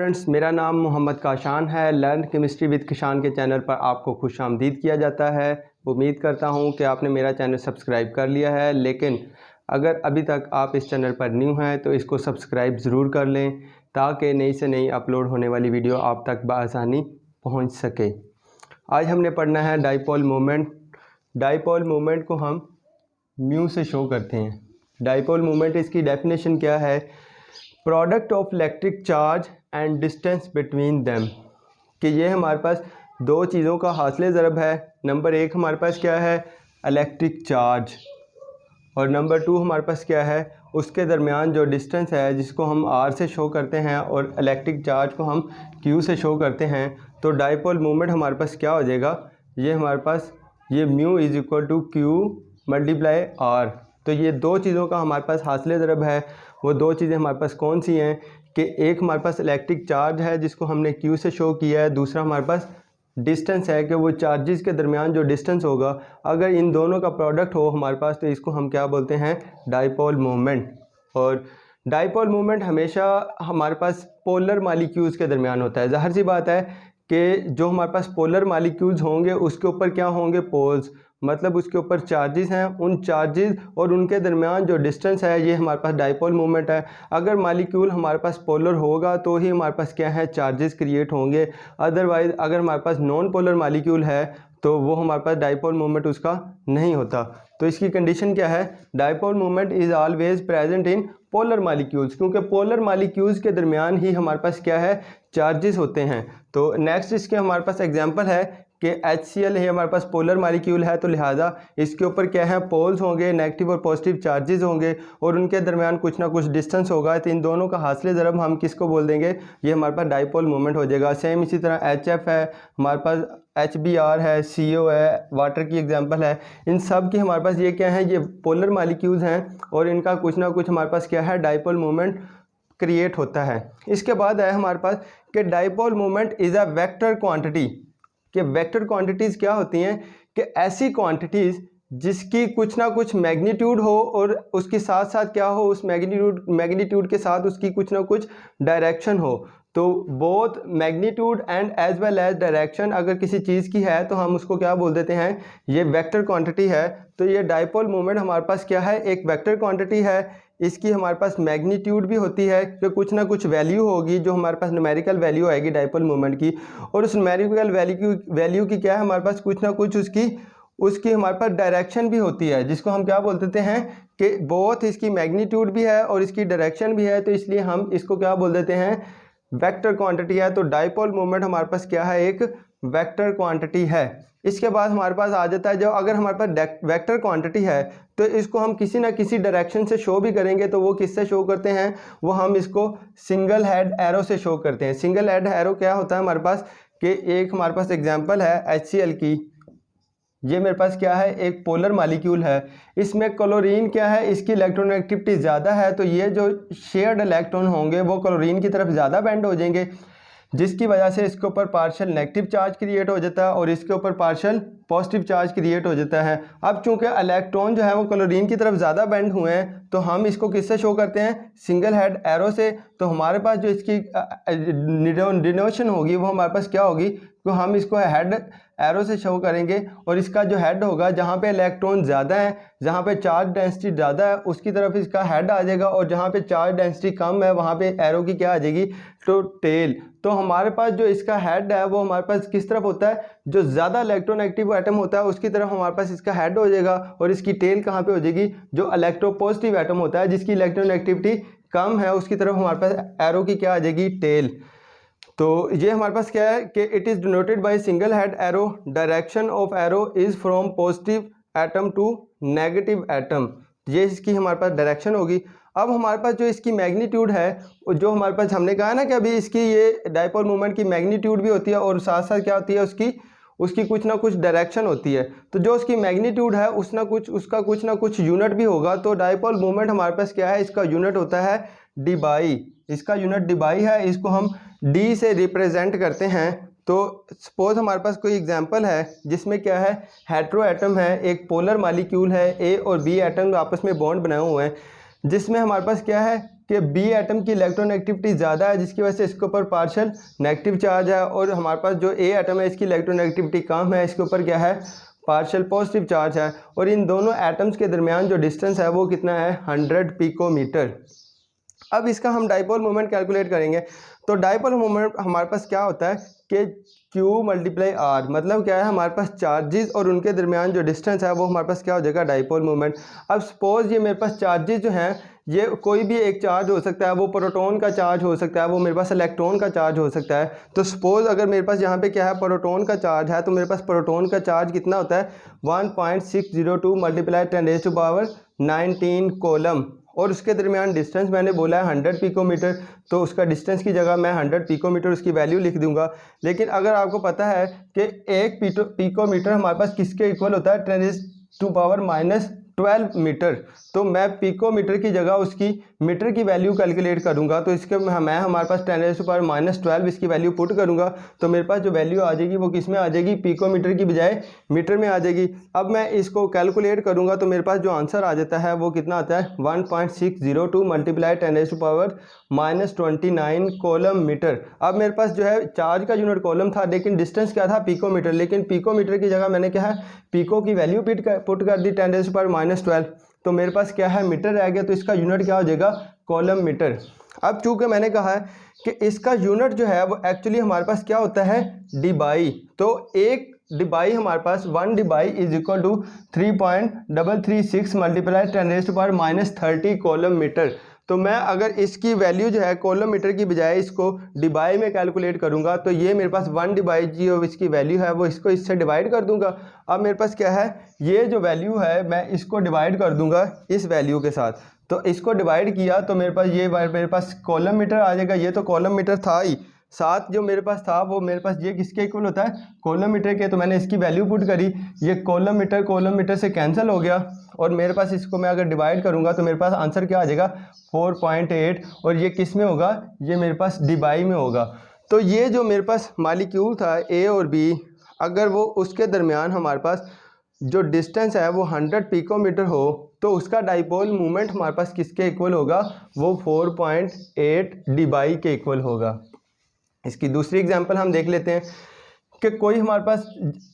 Students, मेरा नाम मोहम्मद काशान है। लर्न केमिस्ट्री विद किशान के चैनल पर आपको खुश आमदीद किया जाता है। उम्मीद करता हूं कि आपने मेरा चैनल सब्सक्राइब कर लिया है, लेकिन अगर अभी तक आप इस चैनल पर न्यू हैं तो इसको सब्सक्राइब ज़रूर कर लें ताकि नई से नई अपलोड होने वाली वीडियो आप तक बआसानी पहुँच सके। आज हमने पढ़ना है डाइपोल मोमेंट। डाइपोल मोमेंट को हम म्यू से शो करते हैं। डाइपोल मोमेंट, इसकी डेफिनेशन क्या है? Product of electric charge and distance between them, कि ये हमारे पास दो चीज़ों का हासिल ज़रब है। नंबर एक हमारे पास क्या है? इलेक्ट्रिक चार्ज, और नंबर टू हमारे पास क्या है? उसके दरमियान जो डिस्टेंस है जिसको हम आर से शो करते हैं और इलेक्ट्रिक चार्ज को हम क्यू से शो करते हैं। तो डाइपोल मोमेंट हमारे पास क्या हो जाएगा? ये हमारे पास ये mu is equal to q multiply r. तो ये दो चीज़ों का हमारे पास हासिल ज़रब है। वो दो चीज़ें हमारे पास कौन सी हैं कि एक हमारे पास इलेक्ट्रिक चार्ज है जिसको हमने क्यू से शो किया है, दूसरा हमारे पास डिस्टेंस है कि वो चार्जेस के दरमियान जो डिस्टेंस होगा, अगर इन दोनों का प्रोडक्ट हो हमारे पास तो इसको हम क्या बोलते हैं? Dipole moment. और डाइपोल मोमेंट हमेशा हमारे पास पोलर मालिक्यूल्स के दरमियान होता है। ज़ाहिर सी बात है कि जो हमारे पास पोलर मालिक्यूल्स होंगे उसके ऊपर क्या होंगे? पोल्स, मतलब उसके ऊपर चार्जेस हैं। उन चार्जेस और उनके दरमियान जो डिस्टेंस है ये हमारे पास डाइपोल मोमेंट है। अगर मालिक्यूल हमारे पास पोलर होगा तो ही हमारे पास क्या है? चार्जेस क्रिएट होंगे। अदरवाइज़ अगर हमारे पास नॉन पोलर मालिक्यूल है तो वो हमारे पास डाइपोल मोमेंट उसका नहीं होता। तो इसकी कंडीशन क्या है? Dipole moment is always present in polar molecules, क्योंकि पोलर मालिक्यूल्स के दरमियान ही हमारे पास क्या है? चार्जेस होते हैं। तो नेक्स्ट इसके हमारे पास एग्जांपल है कि HCl है हमारे पास पोलर मालिक्यूल है, तो लिहाजा इसके ऊपर क्या है? पोल्स होंगे, नेगेटिव और पॉजिटिव चार्जेस होंगे और उनके दरमियान कुछ ना कुछ डिस्टेंस होगा। तो इन दोनों का हासिल ज़रब हम किसको बोल देंगे? ये हमारे पास डाइपोल मोमेंट हो जाएगा। सेम इसी तरह HF है, हमारे पास HBr है, CO है, वाटर की एग्जांपल है। इन सब की हमारे पास ये क्या है? ये पोलर मालिक्यूल्स हैं और इनका कुछ ना कुछ हमारे पास क्या है? डाइपोल मोमेंट क्रिएट होता है। इसके बाद है हमारे पास कि dipole moment is a vector quantity. कि वेक्टर क्वांटिटीज़ क्या होती हैं? कि ऐसी क्वांटिटीज़ जिसकी कुछ ना कुछ मैग्नीट्यूड हो और उसके साथ साथ क्या हो? उस मैग्नीट्यूड के साथ उसकी कुछ ना कुछ डायरेक्शन हो। तो both magnitude and as well as direction अगर किसी चीज़ की है तो हम उसको क्या बोल देते हैं? ये वेक्टर क्वांटिटी है। तो ये डाइपोल मोमेंट हमारे पास क्या है? एक वेक्टर क्वांटिटी है। इसकी हमारे पास मैग्नीट्यूड भी होती है कि कुछ ना कुछ वैल्यू होगी जो हमारे पास न्यूमेरिकल वैल्यू आएगी डाइपोल मोमेंट की, और उस न्यूमेरिकल वैल्यू की क्या है? हमारे पास कुछ ना कुछ उसकी हमारे पास डायरेक्शन भी होती है, जिसको हम क्या बोल देते हैं कि बोथ इसकी मैग्नीट्यूड भी है और इसकी डायरेक्शन भी है। तो इसलिए हम इसको क्या बोल देते हैं? वेक्टर क्वांटिटी है। तो डाइपोल मोमेंट हमारे पास क्या है? एक वेक्टर क्वांटिटी है। इसके बाद हमारे पास आ जाता है, जो अगर हमारे पास वेक्टर क्वांटिटी है तो इसको हम किसी ना किसी डायरेक्शन से शो भी करेंगे। तो वो किससे शो करते हैं? वो हम इसको सिंगल हेड एरो से शो करते हैं। सिंगल हेड एरो क्या होता है हमारे पास? कि एक हमारे पास एग्जांपल है HCl की। ये मेरे पास क्या है? एक पोलर मालिक्यूल है। इसमें क्लोरीन क्या है? इसकी इलेक्ट्रोनेगेटिविटी ज़्यादा है, तो ये जो शेयर्ड इलेक्ट्रॉन होंगे वो क्लोरीन की तरफ ज़्यादा बेंड हो जाएंगे, जिसकी वजह से इसके ऊपर पार्शियल नेगेटिव चार्ज क्रिएट हो जाता है और इसके ऊपर पार्शियल पॉजिटिव चार्ज क्रिएट हो जाता है। अब चूंकि इलेक्ट्रॉन जो है वो क्लोरीन की तरफ ज़्यादा बेंड हुए हैं तो हम इसको किससे शो करते हैं? सिंगल हेड एरो से। तो हमारे पास जो इसकी डिनोशन होगी वो हमारे पास क्या होगी? तो हम इसको हेड एरो से शो करेंगे और इसका जो हेड होगा, जहाँ पे इलेक्ट्रॉन ज़्यादा है, जहाँ पे चार्ज डेंसिटी ज़्यादा है उसकी तरफ इसका हेड आ जाएगा, और जहाँ पे चार्ज डेंसिटी कम है वहाँ पे एरो की क्या आ जाएगी? तो टेल। तो हमारे पास जो इसका हेड है वो हमारे पास किस तरफ होता है? जो ज़्यादा इलेक्ट्रोनेगेटिव एटम होता है उसकी तरफ हमारे पास इसका हेड हो जाएगा, और इसकी टेल कहाँ पे हो जाएगी? जो इलेक्ट्रोपॉजिटिव एटम होता है जिसकी इलेक्ट्रोनेगेटिविटी कम है उसकी तरफ हमारे पास एरो की क्या आ जाएगी? टेल। तो ये हमारे पास क्या है कि it is denoted by single head arrow. Direction of arrow is from positive atom to negative atom. ये इसकी हमारे पास डायरेक्शन होगी। अब हमारे पास जो इसकी मैग्नीट्यूड है, जो हमारे पास हमने कहा ना कि अभी इसकी ये डाइपोल मोमेंट की मैग्नीट्यूड भी होती है और साथ साथ क्या होती है? उसकी कुछ ना कुछ डायरेक्शन होती है। तो जो उसकी मैग्नीट्यूड है उसका कुछ ना कुछ यूनिट भी होगा। तो डाइपोल मोमेंट हमारे पास क्या है? इसका यूनिट होता है डीबाई। इसका यूनिट डीबाई है। इसको हम डी से रिप्रेजेंट करते हैं। तो सपोज हमारे पास कोई एग्जांपल है जिसमें क्या है? हेट्रो एटम है, एक पोलर मालिक्यूल है, ए और बी एटम आपस में बॉन्ड बनाए हुए हैं, जिसमें हमारे पास क्या है कि बी एटम की इलेक्ट्रोनेगेटिविटी ज़्यादा है, जिसकी वजह से इसके ऊपर पार्शियल नेगेटिव चार्ज है, और हमारे पास जो ए एटम है इसकी इलेक्ट्रोनेगेटिविटी कम है, इसके ऊपर क्या है, पार्शियल पॉजिटिव चार्ज है। और इन दोनों एटम्स के दरमियान जो डिस्टेंस है वो कितना है, 100 पिकोमीटर। अब इसका हम डाइपोल मोमेंट कैलकुलेट करेंगे। तो डाइपोल मोमेंट हमारे पास क्या होता है कि Q × R, मतलब क्या है, हमारे पास चार्जेस और उनके दरमियान जो डिस्टेंस है वो हमारे पास क्या हो जाएगा, डाइपोल मोमेंट। अब सपोज ये मेरे पास चार्जेस जो हैं, ये कोई भी एक चार्ज हो सकता है, वो प्रोटॉन का चार्ज हो सकता है, वो मेरे पास इलेक्ट्रॉन का चार्ज हो सकता है। तो सपोज अगर मेरे पास यहाँ पे क्या है, प्रोटॉन का चार्ज है, तो मेरे पास प्रोटॉन का चार्ज कितना होता है, 1.602 × 10⁻19 कोलम, और उसके दरमियान डिस्टेंस मैंने बोला है 100 पिकोमीटर, तो उसका डिस्टेंस की जगह मैं 100 पिकोमीटर उसकी वैल्यू लिख दूंगा। लेकिन अगर आपको पता है कि एक पिकोमीटर हमारे पास किसके इक्वल होता है, 10⁻12 मीटर, तो मैं पिकोमीटर की जगह उसकी मीटर की वैल्यू कैलकुलेट करूंगा। तो इसके मैं हमारे पास 10⁻12 इसकी वैल्यू पुट करूंगा, तो मेरे पास जो वैल्यू आ जाएगी वो किस में आ जाएगी, पिकोमीटर की बजाय मीटर में आ जाएगी। अब मैं इसको कैलकुलेट करूंगा तो मेरे पास जो आंसर आ जाता है वो कितना आता है, 1.602 × 10⁻29 कोलम मीटर। अब मेरे पास जो है चार्ज का यूनिट कोलम था, लेकिन डिस्टेंस क्या था, पिकोमीटर, लेकिन पिकोमीटर की जगह मैंने क्या है, पिको की वैल्यू पुट कर दी 10⁻12, तो मेरे पास क्या है, मीटर रह गया, तो इसका यूनिट क्या हो जाएगा, कोलम मीटर। अब चूंकि मैंने कहा है कि इसका यूनिट जो है वो एक्चुअली हमारे पास क्या होता है, डिबाई, तो एक डिबाई हमारे पास 1 debye is equal to 3.336 × 10⁻30 coulomb metre. तो मैं अगर इसकी वैल्यू जो है कोलम मीटर की बजाय इसको डिबाई में कैलकुलेट करूंगा, तो ये मेरे पास 1 डिबाई जो इसकी वैल्यू है वो इसको इससे डिवाइड कर दूंगा। अब मेरे पास क्या है, ये जो वैल्यू है मैं इसको डिवाइड कर दूंगा इस वैल्यू के साथ, तो इसको डिवाइड किया तो मेरे पास ये मेरे पास कॉलम मीटर आ जाएगा। ये तो कॉलम मीटर था ही, साथ जो मेरे पास था वो मेरे पास ये किसके इक्वल होता है, कॉलम मीटर के, तो मैंने इसकी वैल्यू पुट करी, ये कॉलम मीटर से कैंसिल हो गया, और मेरे पास इसको मैं अगर डिवाइड करूंगा तो मेरे पास आंसर क्या आ जाएगा, 4.8, और ये किस में होगा, ये मेरे पास डिबाई में होगा। तो ये जो मेरे पास मालिक्यूल था ए और बी, अगर वो उसके दरमियान हमारे पास जो डिस्टेंस है वो 100 पिकोमीटर हो, तो उसका डाइपोल मूवमेंट हमारे पास किसके इक्वल होगा, वो 4.8 डिबाई के इक्वल होगा। इसकी दूसरी एग्जांपल हम देख लेते हैं कि कोई हमारे पास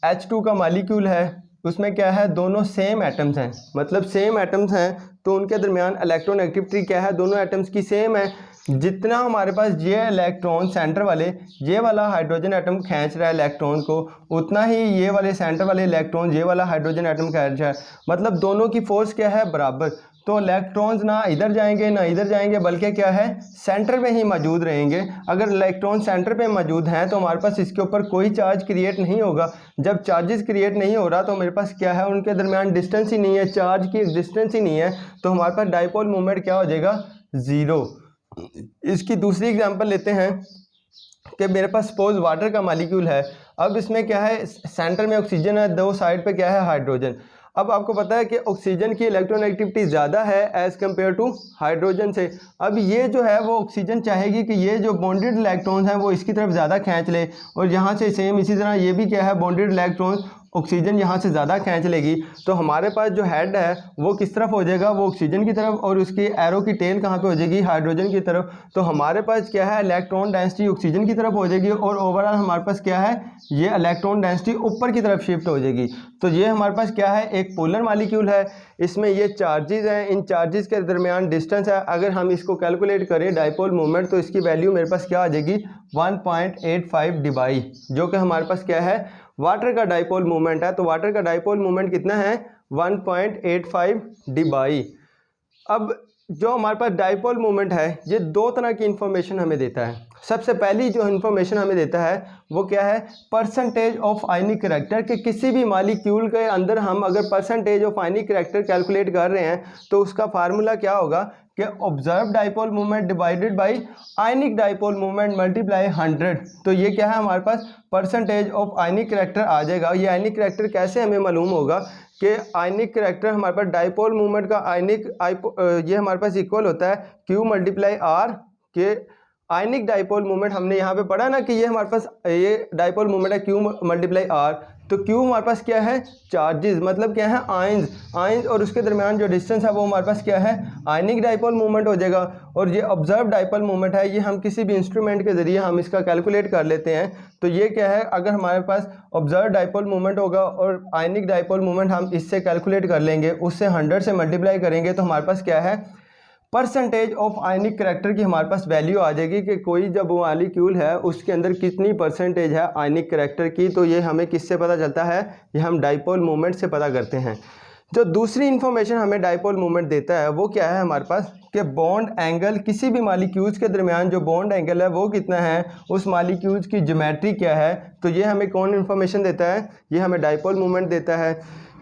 H2 का मालिक्यूल है, उसमें क्या है, दोनों सेम एटम्स हैं, मतलब सेम एटम्स हैं, तो उनके दरमियान इलेक्ट्रोनेगेटिविटी क्या है, दोनों एटम्स की सेम है। जितना हमारे पास ये इलेक्ट्रॉन सेंटर वाले, ये वाला हाइड्रोजन एटम खींच रहा है इलेक्ट्रॉन को, उतना ही ये वाले सेंटर वाले इलेक्ट्रॉन ये वाला हाइड्रोजन एटम खींच रहा है, मतलब दोनों की फोर्स क्या है, बराबर। तो इलेक्ट्रॉन्स ना इधर जाएंगे ना इधर जाएंगे, बल्कि क्या है, सेंटर में ही मौजूद रहेंगे। अगर इलेक्ट्रॉन सेंटर पे मौजूद हैं तो हमारे पास इसके ऊपर कोई चार्ज क्रिएट नहीं होगा। जब चार्जेस क्रिएट नहीं हो रहा तो मेरे पास क्या है, उनके दरमियान डिस्टेंस ही नहीं है, चार्ज की डिस्टेंस ही नहीं है, तो हमारे पास डाइपोल मूवमेंट क्या हो जाएगा, 0। इसकी दूसरी एग्जांपल लेते हैं कि मेरे पास सपोज वाटर का मॉलिक्यूल है। अब इसमें क्या है, सेंटर में ऑक्सीजन है, दो साइड पे क्या है, हाइड्रोजन। अब आपको पता है कि ऑक्सीजन की इलेक्ट्रोनेगेटिविटी ज़्यादा है एज़ कम्पेयर टू हाइड्रोजन से। अब ये जो है वो ऑक्सीजन चाहेगी कि ये जो बॉन्डेड इलेक्ट्रॉन्स हैं वो इसकी तरफ ज़्यादा खींच ले, और यहाँ से सेम इसी तरह ये भी क्या है, बॉन्डेड इलेक्ट्रॉन्स ऑक्सीजन यहाँ से ज़्यादा खींच लेगी। तो हमारे पास जो हेड है वो किस तरफ हो जाएगा, वो ऑक्सीजन की तरफ, और उसकी एरो की टेल कहाँ पे हो जाएगी, हाइड्रोजन की तरफ। तो हमारे पास क्या है, इलेक्ट्रॉन डेंसिटी ऑक्सीजन की तरफ हो जाएगी, और ओवरऑल हमारे पास क्या है, ये इलेक्ट्रॉन डेंसिटी ऊपर की तरफ शिफ्ट हो जाएगी। तो ये हमारे पास क्या है, एक पोलर मॉलिक्यूल है, इसमें ये चार्जेस हैं, इन चार्जेस के दरमियान डिस्टेंस है। अगर हम इसको कैलकुलेट करें डाइपोल मोमेंट, तो इसकी वैल्यू मेरे पास क्या आ जाएगी, 1.85 डिबाई, जो कि हमारे पास क्या है, वाटर का डाइपोल मूवमेंट है। तो वाटर का डाइपोल मूवमेंट कितना है, 1.85 डिबाई। अब जो हमारे पास डाइपोल मूवमेंट है ये दो तरह की इंफॉर्मेशन हमें देता है। सबसे पहली जो इन्फॉर्मेशन हमें देता है वो क्या है, परसेंटेज ऑफ आयनिक करैक्टर, कि किसी भी मॉलिक्यूल के अंदर हम अगर percentage of ionic character calculate कर रहे हैं तो उसका फार्मूला क्या होगा कि observe dipole movement divided by ionic dipole movement multiply 100। तो ये क्या है, हमारे पास परसेंटेज ऑफ आयनिक करैक्टर आ जाएगा। ये आयनिक करैक्टर कैसे हमें मालूम होगा कि आयनिक करैक्टर हमारे पास डाइपोल मूवमेंट का ये हमारे पास इक्वल होता है Q × R के आयनिक डाइपोल मूवमेंट हमने यहाँ पे पढ़ा ना कि ये हमारे पास ये डाइपोल मूवमेंट है Q × R, तो Q हमारे पास क्या है, चार्जेस, मतलब क्या है, आयंस और उसके दरमियान जो डिस्टेंस है वो हमारे पास क्या है, आयनिक डाइपोल मूवमेंट हो जाएगा। और ये ऑब्जर्व डाइपोल मूवमेंट है, ये हम किसी भी इंस्ट्रूमेंट के ज़रिए हम इसका कैलकुलेट कर लेते हैं। तो ये क्या है, अगर हमारे पास ऑब्जर्व डाइपोल मूवमेंट होगा और आयनिक डाइपोल मूवमेंट हम इससे कैलकुलेट कर लेंगे, उससे 100 से मल्टीप्लाई करेंगे तो हमारे पास क्या है, परसेंटेज ऑफ आयनिक करैक्टर की हमारे पास वैल्यू आ जाएगी कि कोई जब वो मॉलिक्यूल है उसके अंदर कितनी परसेंटेज है आयनिक करैक्टर की। तो ये हमें किससे पता चलता है, ये हम डाइपोल मूवमेंट से पता करते हैं। जो दूसरी इंफॉर्मेशन हमें डाइपोल मूवमेंट देता है वो क्या है हमारे पास, कि बॉन्ड एंगल, किसी भी मॉलिक्यूल्स के दरमियान जो बॉन्ड एंगल है वो कितना है, उस मॉलिक्यूल्स की ज्योमेट्री क्या है। तो ये हमें कौन इन्फॉर्मेशन देता है, ये हमें डाइपोल मूवमेंट देता है।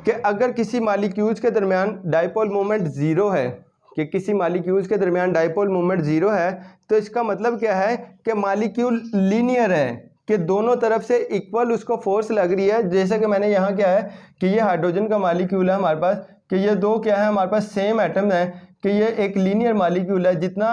कि अगर किसी मॉलिक्यूल्स के दरमियान डाइपोल मूवमेंट ज़ीरो है, कि किसी मॉलिक्यूल्स के दरमियान डाइपोल मूवमेंट ज़ीरो है, तो इसका मतलब क्या है कि मॉलिक्यूल लीनियर है, कि दोनों तरफ से इक्वल उसको फोर्स लग रही है। जैसे कि मैंने यहाँ क्या है कि ये हाइड्रोजन का मॉलिक्यूल है हमारे पास, कि ये दो क्या है हमारे पास सेम एटम है, कि ये एक लीनियर मॉलिक्यूल है। जितना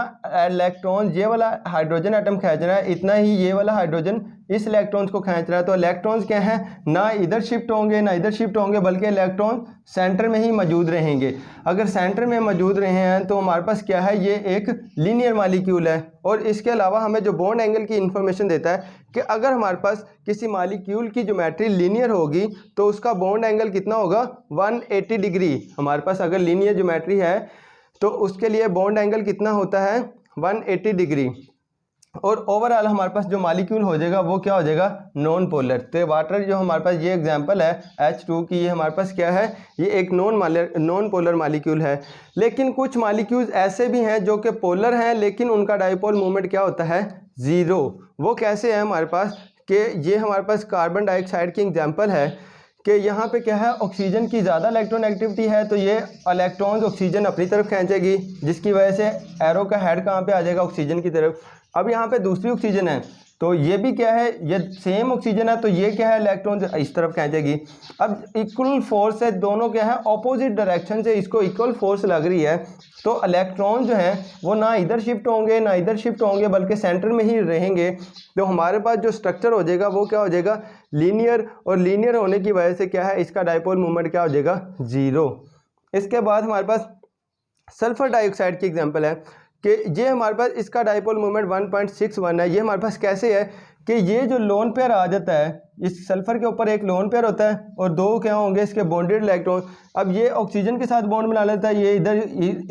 इलेक्ट्रॉन ये वाला हाइड्रोजन एटम खींच रहा है, इतना ही ये वाला हाइड्रोजन इस इलेक्ट्रॉन्स को खींच रहा है। तो इलेक्ट्रॉन्स क्या हैं, ना इधर शिफ्ट होंगे ना इधर शिफ्ट होंगे, बल्कि इलेक्ट्रॉन सेंटर में ही मौजूद रहेंगे। अगर सेंटर में मौजूद रहे हैं तो हमारे पास क्या है, ये एक लीनियर मॉलिक्यूल है। और इसके अलावा हमें जो बॉन्ड एंगल की इंफॉर्मेशन देता है कि अगर हमारे पास किसी मॉलिक्यूल की ज्योमेट्री लीनियर होगी तो उसका बॉन्ड एंगल कितना होगा, 180 डिग्री। हमारे पास अगर लीनियर ज्योमेट्री है तो उसके लिए बॉन्ड एंगल कितना होता है, 180 डिग्री। और ओवरऑल हमारे पास जो मॉलिक्यूल हो जाएगा वो क्या हो जाएगा, नॉन पोलर। तो वाटर जो हमारे पास ये एग्जांपल है H2 की, ये हमारे पास क्या है, ये एक नॉन पोलर मॉलिक्यूल है। लेकिन कुछ मॉलिक्यूल्स ऐसे भी हैं जो कि पोलर हैं, लेकिन उनका डाइपोल मूवमेंट क्या होता है, ज़ीरो। वो कैसे है हमारे पास, कि ये हमारे पास कार्बन डाइऑक्साइड की एग्जाम्पल है, कि यहाँ पे क्या है, ऑक्सीजन की ज़्यादा इलेक्ट्रॉन एक्टिविटी है, तो ये इलेक्ट्रॉन्स ऑक्सीजन अपनी तरफ खींचेगी, जिसकी वजह से एरो का हेड कहाँ पे आ जाएगा, ऑक्सीजन की तरफ। अब यहाँ पे दूसरी ऑक्सीजन है, तो ये भी क्या है, ये सेम ऑक्सीजन है, तो ये क्या है, इलेक्ट्रॉन इस तरफ खींचेगी। अब इक्वल फोर्स है, दोनों क्या है, ऑपोजिट डायरेक्शन से इसको इक्वल फोर्स लग रही है। तो इलेक्ट्रॉन जो है वो ना इधर शिफ्ट होंगे ना इधर शिफ्ट होंगे, बल्कि सेंटर में ही रहेंगे। तो हमारे पास जो स्ट्रक्चर हो जाएगा वो क्या हो जाएगा, लीनियर। और लीनियर होने की वजह से क्या है, इसका डाइपोल मूवमेंट क्या हो जाएगा, ज़ीरो। इसके बाद हमारे पास सल्फर डाइऑक्साइड की एग्जांपल है, कि ये हमारे पास इसका डाइपोल मूवमेंट 1.61 है। ये हमारे पास कैसे है, कि ये जो लोन पेयर आ जाता है, इस सल्फर के ऊपर एक लोन पेयर होता है और दो क्या होंगे इसके बॉन्डेड इलेक्ट्रॉन। अब ये ऑक्सीजन के साथ बॉन्ड बना लेता है, ये इधर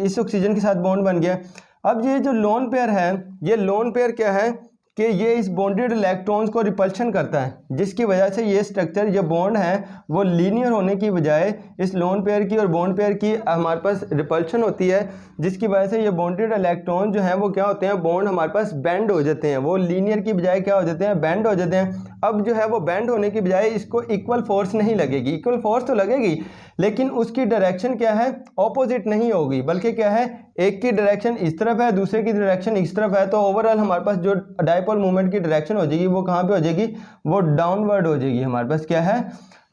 इस ऑक्सीजन के साथ बॉन्ड बन गया। अब ये जो लोन पेयर है, ये लोन पेयर क्या है, कि ये इस बॉन्डेड इलेक्ट्रॉन्स को रिपल्शन करता है, जिसकी वजह से ये स्ट्रक्चर, ये बॉन्ड है वो लीनियर होने की बजाय इस लोन पेयर की और बॉन्ड पेयर की हमारे पास रिपल्शन होती है, जिसकी वजह से ये बॉन्डेड इलेक्ट्रॉन जो हैं वो क्या होते हैं, बॉन्ड हमारे पास बेंड हो जाते हैं। वो लीनियर की बजाय क्या हो जाते हैं, बेंड हो जाते हैं। अब जो है वो बेंड होने की बजाय इसको इक्वल फोर्स नहीं लगेगी, इक्वल फोर्स तो लगेगी लेकिन उसकी डायरेक्शन क्या है, ऑपोजिट नहीं होगी, बल्कि क्या है, एक की डायरेक्शन इस तरफ है, दूसरे की डायरेक्शन इस तरफ है। तो ओवरऑल हमारे पास जो डाइपोल मूवमेंट की डायरेक्शन हो जाएगी वो कहाँ पे हो जाएगी, वो डाउनवर्ड हो जाएगी। हमारे पास क्या है,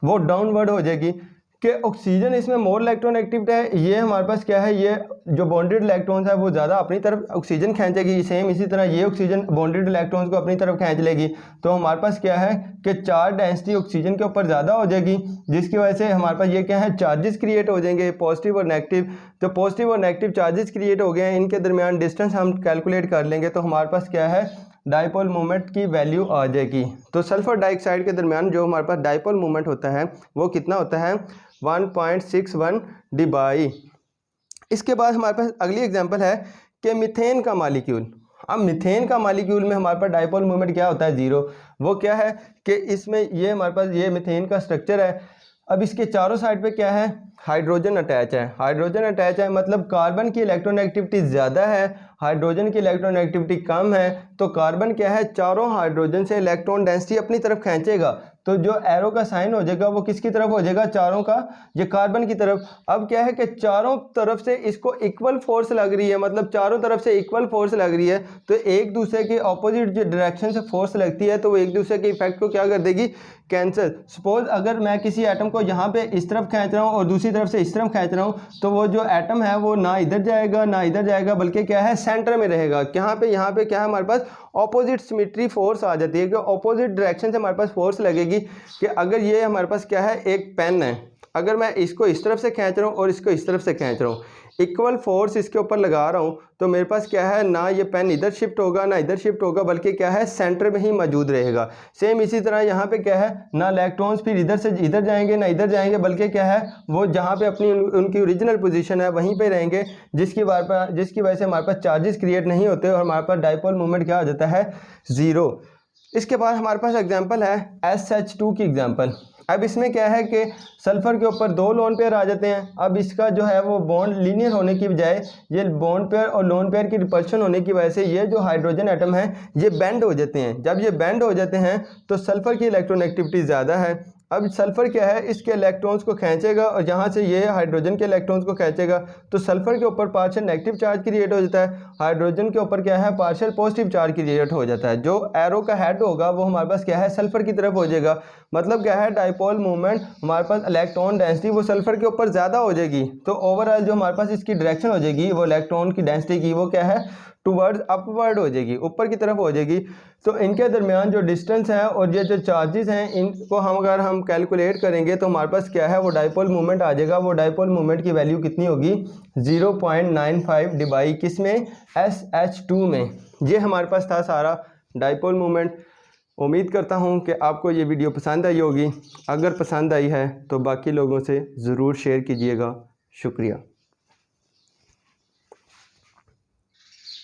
वो डाउनवर्ड हो जाएगी। कि ऑक्सीजन इसमें मोर इलेक्ट्रॉन एक्टिविटी है, ये हमारे पास क्या है, ये जो बॉन्डेड इलेक्ट्रॉन्स है वो ज़्यादा अपनी तरफ ऑक्सीजन खींचेगी। सेम इसी तरह ये ऑक्सीजन बॉन्डेड इलेक्ट्रॉन्स को अपनी तरफ खींच लेगी। तो हमारे पास क्या है कि चार्ज डेंसिटी ऑक्सीजन के ऊपर ज़्यादा हो जाएगी, जिसकी वजह से हमारे पास ये क्या है, चार्जेस क्रिएट हो जाएंगे, पॉजिटिव और नेगेटिव। तो पॉजिटिव और नेगेटिव चार्जेस क्रिएट हो गए हैं, इनके दरमियान डिस्टेंस हम कैलकुलेट कर लेंगे तो हमारे पास क्या है, डाइपोल मूवमेंट की वैल्यू आ जाएगी। तो सल्फर डाइऑक्साइड के दरमियान जो हमारे पास डाइपोल मूवमेंट होता है वो कितना होता है, 1.61 dBi। इसके बाद हमारे पास अगली एग्जांपल है कि मीथेन का मॉलिक्यूल। अब मीथेन का मॉलिक्यूल में हमारे पास डाइपोल मूवमेंट क्या होता है, ज़ीरो। वो क्या है कि इसमें ये हमारे पास ये मीथेन का स्ट्रक्चर है। अब इसके चारों साइड पे क्या है, हाइड्रोजन अटैच है। हाइड्रोजन अटैच है मतलब कार्बन की इलेक्ट्रॉन एक्टिविटी ज़्यादा है, हाइड्रोजन की इलेक्ट्रॉन एक्टिविटी कम है। तो कार्बन क्या है, चारों हाइड्रोजन से इलेक्ट्रॉन डेंसिटी अपनी तरफ खींचेगा। तो जो एरो का साइन हो जाएगा वो किसकी तरफ हो जाएगा, चारों का, ये कार्बन की तरफ। अब क्या है कि चारों तरफ से इसको इक्वल फोर्स लग रही है, मतलब चारों तरफ से इक्वल फोर्स लग रही है। तो एक दूसरे के ऑपोजिट जो डायरेक्शन से फोर्स लगती है तो वो एक दूसरे के इफेक्ट को क्या कर देगी, कैंसिल। सपोज अगर मैं किसी एटम को यहाँ पे इस तरफ खींच रहा हूँ और दूसरी तरफ से इस तरफ खींच रहा हूँ, तो वो जो एटम है वो ना इधर जाएगा ना इधर जाएगा, बल्कि क्या है, सेंटर में रहेगा। यहाँ पे क्या है हमारे पास ऑपोजिट सिमेट्री फोर्स आ जाती है कि ऑपोजिट डायरेक्शन से हमारे पास फोर्स लगेगी कि अगर ये हमारे पास क्या है एक पेन है, अगर मैं इसको इस तरफ से खींच रहा हूँ और इसको इस तरफ से खींच रहा हूँ, इक्वल फोर्स इसके ऊपर लगा रहा हूँ, तो मेरे पास क्या है ना ये पेन इधर शिफ्ट होगा ना इधर शिफ्ट होगा, बल्कि क्या है सेंटर में ही मौजूद रहेगा। सेम इसी तरह यहाँ पे क्या है ना इलेक्ट्रॉन्स फिर इधर से इधर जाएंगे ना इधर जाएंगे, बल्कि क्या है वो जहाँ पे अपनी उनकी ओरिजिनल पोजीशन है वहीं पे रहेंगे, जिसकी वजह से हमारे पास चार्जेस क्रिएट नहीं होते और हमारे पास डाइपोल मोमेंट क्या हो जाता है, ज़ीरो। इसके बाद हमारे पास एग्जाम्पल है SH2 की एग्जाम्पल। अब इसमें क्या है कि सल्फ़र के ऊपर 2 लोन पेयर आ जाते हैं। अब इसका जो है वो बॉन्ड लीनियर होने की बजाय ये बॉन्ड पेयर और लोन पेयर की रिपल्शन होने की वजह से ये जो हाइड्रोजन एटम है ये बेंड हो जाते हैं। जब ये बेंड हो जाते हैं तो सल्फ़र की इलेक्ट्रोनेगेटिविटी ज़्यादा है। अब सल्फ़र क्या है इसके इलेक्ट्रॉन्स को खींचेगा और जहाँ से ये हाइड्रोजन के इलेक्ट्रॉन्स को खींचेगा तो सल्फ़र के ऊपर पार्शियल नेगेटिव चार्ज क्रिएट हो जाता है, हाइड्रोजन के ऊपर क्या है पार्शियल पॉजिटिव चार्ज क्रिएट हो जाता है। जो एरो का हेड होगा वो हमारे पास क्या है सल्फ़र की तरफ हो जाएगा। मतलब क्या है डाइपोल मूवमेंट हमारे पास इलेक्ट्रॉन डेंसिटी वो सल्फ़र के ऊपर ज़्यादा हो जाएगी, तो ओवरऑल जो हमारे पास इसकी डायरेक्शन हो जाएगी वो इलेक्ट्रॉन की डेंसिटी की वो क्या है टूवर्ड्स अपवर्ड हो जाएगी, ऊपर की तरफ हो जाएगी। तो इनके दरमियान जो डिस्टेंस है और ये जो चार्जेस हैं इनको अगर हम कैलकुलेट करेंगे तो हमारे पास क्या है वो डाइपोल मूवमेंट आ जाएगा। वो डाइपोल मूवमेंट की वैल्यू कितनी होगी 0.95 डिवाइड किस में SH2 में। ये हमारे पास था सारा डाइपोल मूवमेंट। उम्मीद करता हूँ कि आपको ये वीडियो पसंद आई होगी। अगर पसंद आई है तो बाकी लोगों से ज़रूर शेयर कीजिएगा। शुक्रिया।